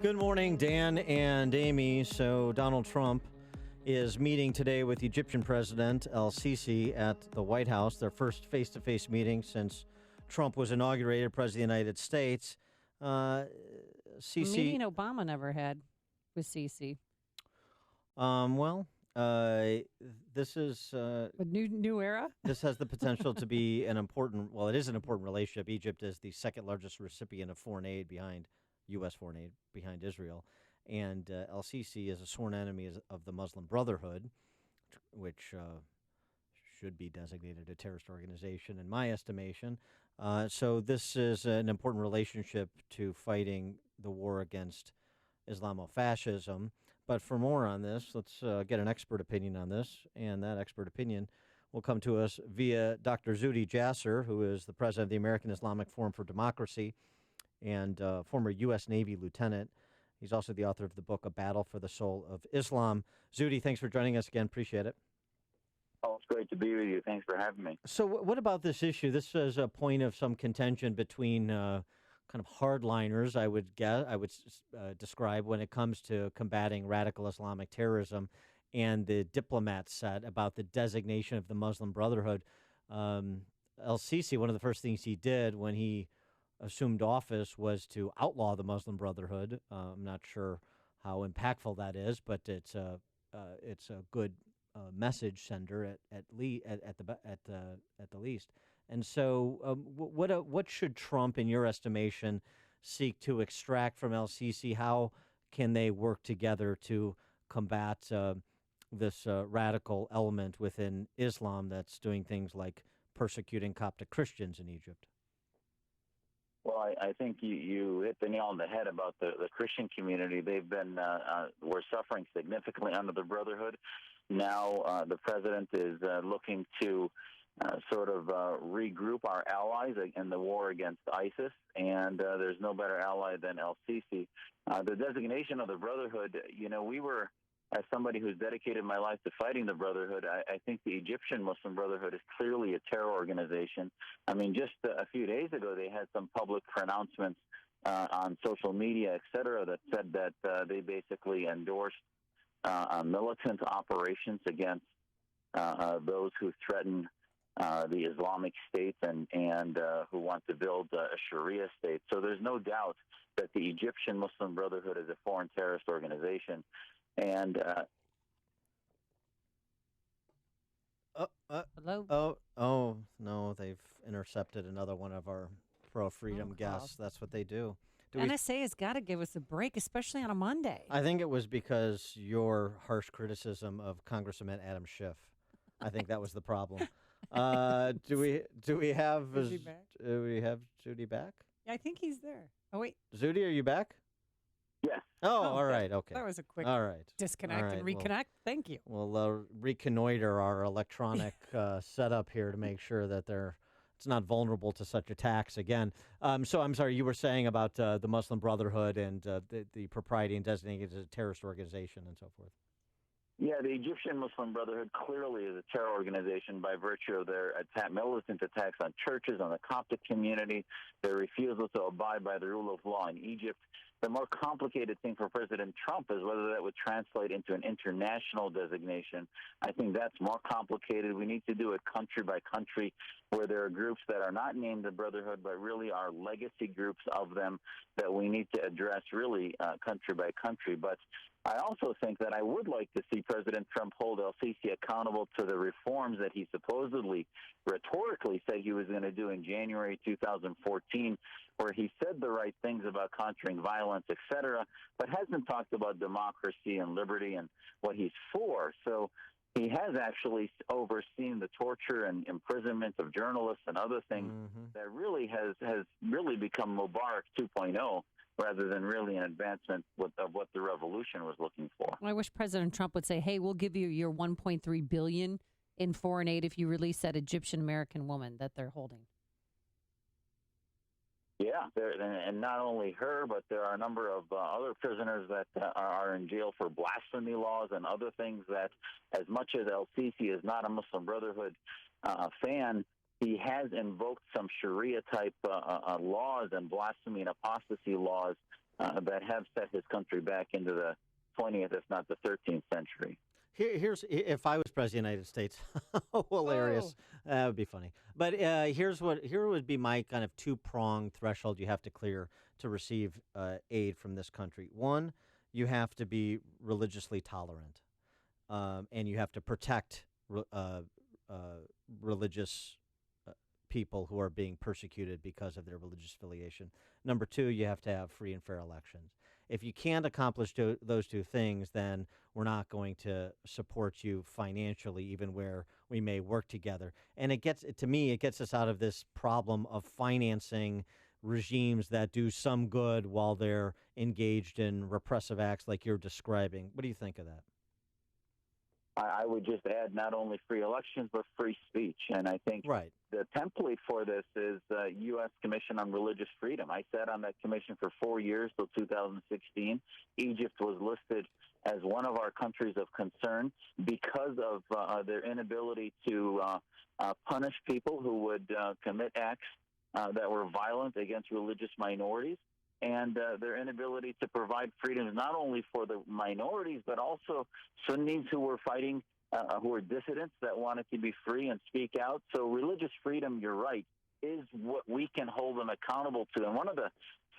Good morning, Dan and Amy. So Donald Trump is meeting today with Egyptian President El-Sisi at the White House, their first face-to-face meeting since Trump was inaugurated President of the United States. Sisi, meeting Obama never had with Sisi. This is A new era? this has the potential to be an important. Well, it is an important relationship. Egypt is the second largest recipient of foreign aid behind U.S. foreign aid behind Israel, and El-Sisi is a sworn enemy of the Muslim Brotherhood, which should be designated a terrorist organization in my estimation. So this is an important relationship to fighting the war against Islamofascism. But for more on this, let's get an expert opinion on this, and that expert opinion will come to us via Dr. Zuhdi Jasser, who is the president of the American Islamic Forum for Democracy and former U.S. Navy lieutenant. He's also the author of the book, A Battle for the Soul of Islam. Zuhdi, thanks for joining us again. Appreciate it. Oh, it's great to be with you. Thanks for having me. So what about this issue? This is a point of some contention between kind of hardliners, I would describe, when it comes to combating radical Islamic terrorism, and the diplomat set about the designation of the Muslim Brotherhood. El-Sisi, one of the first things he did when he assumed office was to outlaw the Muslim Brotherhood. I'm not sure how impactful that is, but it's a good message sender at the least. And so, what should Trump, in your estimation, seek to extract from El-Sisi? How can they work together to combat this radical element within Islam that's doing things like persecuting Coptic Christians in Egypt? Well, I think you hit the nail on the head about the Christian community. They've been we're suffering significantly under the Brotherhood. Now the president is looking to sort of regroup our allies in the war against ISIS, and there's no better ally than El-Sisi. The designation of the Brotherhood, we were, as somebody who's dedicated my life to fighting the Brotherhood, I think the Egyptian Muslim Brotherhood is clearly a terror organization. I mean, just a few days ago, they had some public pronouncements on social media, et cetera, that said that they basically endorsed militant operations against those who threaten the Islamic State and who want to build a Sharia state. So there's no doubt that the Egyptian Muslim Brotherhood is a foreign terrorist organization. And Hello? Oh, no, they've intercepted another one of our pro-freedom guests. That's what they do. NSA has got to give us a break, especially on a Monday. I think it was because your harsh criticism of Congressman Adam Schiff. I think that was the problem. Do we have Zuhdi back? Yeah, I think he's there. Oh, wait. Zuhdi, are you back? yes. Oh, all right. Okay. That was a quick All right. disconnect All right, and reconnect. Thank you. We'll reconnoiter our electronic setup here to make sure that it's not vulnerable to such attacks again. So I'm sorry, you were saying about the Muslim Brotherhood and the propriety in designating it as a terrorist organization and so forth. Yeah, the Egyptian Muslim Brotherhood clearly is a terror organization by virtue of their militant attacks on churches, on the Coptic community, their refusal to abide by the rule of law in Egypt. The more complicated thing for President Trump is whether that would translate into an international designation. I think that's more complicated. We need to do it country by country, where there are groups that are not named the Brotherhood, but really are legacy groups of them that we need to address really country by country. But I also think that I would like to see President Trump hold El-Sisi accountable to the reforms that he supposedly rhetorically said he was going to do in January 2014, where he said the right things about countering violence, et cetera, but hasn't talked about democracy and liberty and what he's for. So he has actually overseen the torture and imprisonment of journalists and other things that really has really become Mubarak 2.0. Rather than really an advancement of what the revolution was looking for. I wish President Trump would say, hey, we'll give you your $1.3 billion in foreign aid if you release that Egyptian-American woman that they're holding. Yeah, and not only her, but there are a number of other prisoners that are in jail for blasphemy laws and other things that, as much as El-Sisi is not a Muslim Brotherhood fan, he has invoked some Sharia-type laws and blasphemy and apostasy laws that have set his country back into the 20th, if not the 13th century. Here's if I was president of the United States, hilarious. That would be funny. But here would be my kind of two-pronged threshold you have to clear to receive aid from this country. One, you have to be religiously tolerant, and you have to protect uh, religious people who are being persecuted because of their religious affiliation. Number two, you have to have free and fair elections. If you can't accomplish those two things, then we're not going to support you financially, even where we may work together. And to me, it gets us out of this problem of financing regimes that do some good while they're engaged in repressive acts like you're describing. What do you think of that? I would just add not only free elections, but free speech. And I think Right. the template for this is the U.S. Commission on Religious Freedom. I sat on that commission for 4 years till 2016. Egypt was listed as one of our countries of concern because of their inability to punish people who would commit acts that were violent against religious minorities, and their inability to provide freedoms not only for the minorities, but also Sunnis who were fighting, who were dissidents that wanted to be free and speak out. So religious freedom, you're right, is what we can hold them accountable to. And one of the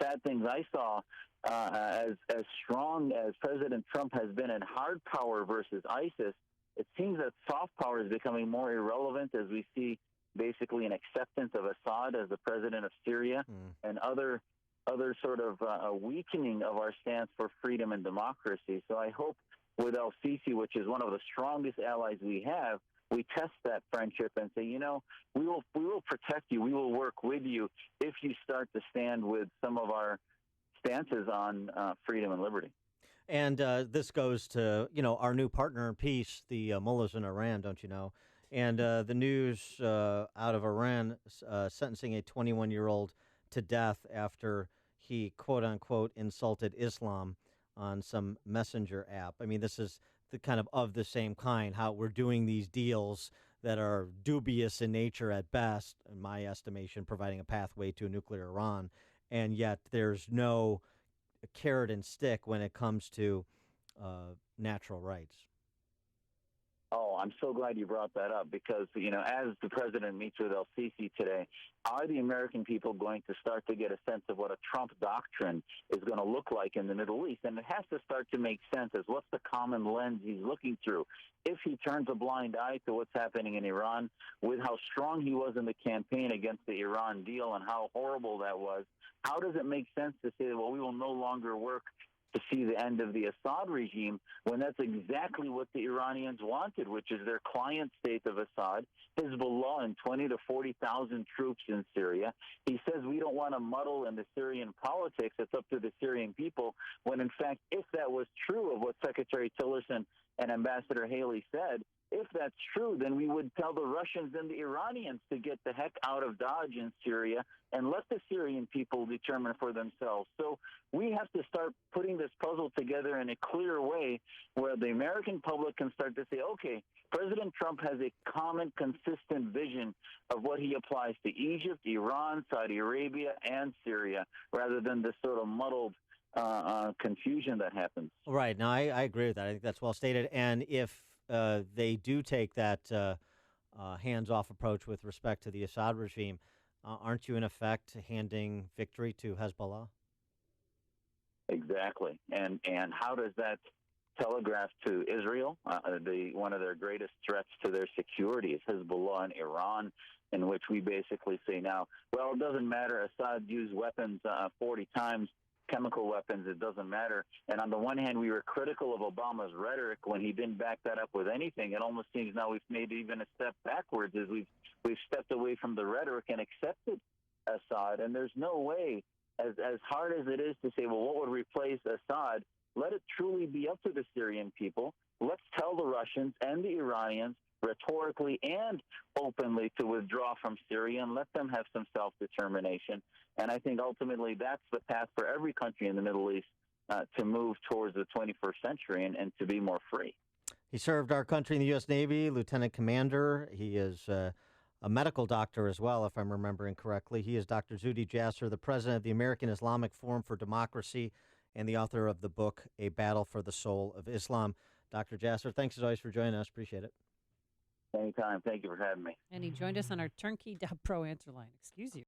sad things I saw, as strong as President Trump has been in hard power versus ISIS, it seems that soft power is becoming more irrelevant as we see basically an acceptance of Assad as the president of Syria and other sort of a weakening of our stance for freedom and democracy. So I hope with El-Sisi, which is one of the strongest allies we have, we test that friendship and say, we will protect you, we will work with you if you start to stand with some of our stances on freedom and liberty. And this goes to, our new partner in peace, the mullahs in Iran, don't you know? And the news out of Iran sentencing a 21-year-old to death after he, quote unquote, insulted Islam on some messenger app. I mean, this is the the same kind, how we're doing these deals that are dubious in nature at best, in my estimation, providing a pathway to a nuclear Iran. And yet there's no carrot and stick when it comes to natural rights. Oh, I'm so glad you brought that up because, as the president meets with El-Sisi today, are the American people going to start to get a sense of what a Trump doctrine is going to look like in the Middle East? And it has to start to make sense as what's the common lens he's looking through. If he turns a blind eye to what's happening in Iran, with how strong he was in the campaign against the Iran deal and how horrible that was, how does it make sense to say, well, we will no longer work to see the end of the Assad regime when that's exactly what the Iranians wanted, which is their client state of Assad, Hezbollah and 20 to 40,000 troops in Syria. He says we don't want to muddle in the Syrian politics. It's up to the Syrian people, when in fact, if that was true of what Secretary Tillerson and Ambassador Haley said, if that's true, then we would tell the Russians and the Iranians to get the heck out of Dodge in Syria and let the Syrian people determine for themselves. So we have to start putting this puzzle together in a clear way where the American public can start to say, okay, President Trump has a common, consistent vision of what he applies to Egypt, Iran, Saudi Arabia, and Syria, rather than this sort of muddled confusion that happens. Right. Now, I agree with that. I think that's well stated. And if they do take that hands-off approach with respect to the Assad regime, aren't you in effect handing victory to Hezbollah? Exactly. And how does that telegraph to Israel? One of their greatest threats to their security is Hezbollah and Iran, in which we basically say now, well, it doesn't matter. Assad used weapons 40 times. Chemical weapons, it doesn't matter. And on the one hand, we were critical of Obama's rhetoric when he didn't back that up with anything. It almost seems now we've made even a step backwards as we've stepped away from the rhetoric and accepted Assad. And there's no way, as hard as it is to say, well, what would replace Assad? Let it truly be up to the Syrian people. Let's tell the Russians and the Iranians rhetorically and openly to withdraw from Syria and let them have some self-determination. And I think ultimately that's the path for every country in the Middle East to move towards the 21st century and to be more free. He served our country in the U.S. Navy, Lieutenant Commander. He is a medical doctor as well, if I'm remembering correctly. He is Dr. Zuhdi Jasser, the president of the American Islamic Forum for Democracy. and the author of the book, A Battle for the Soul of Islam. Dr. Jasser, thanks as always for joining us. Appreciate it. Anytime. Thank you for having me. And he joined us on our turnkey.pro answer line. Excuse you.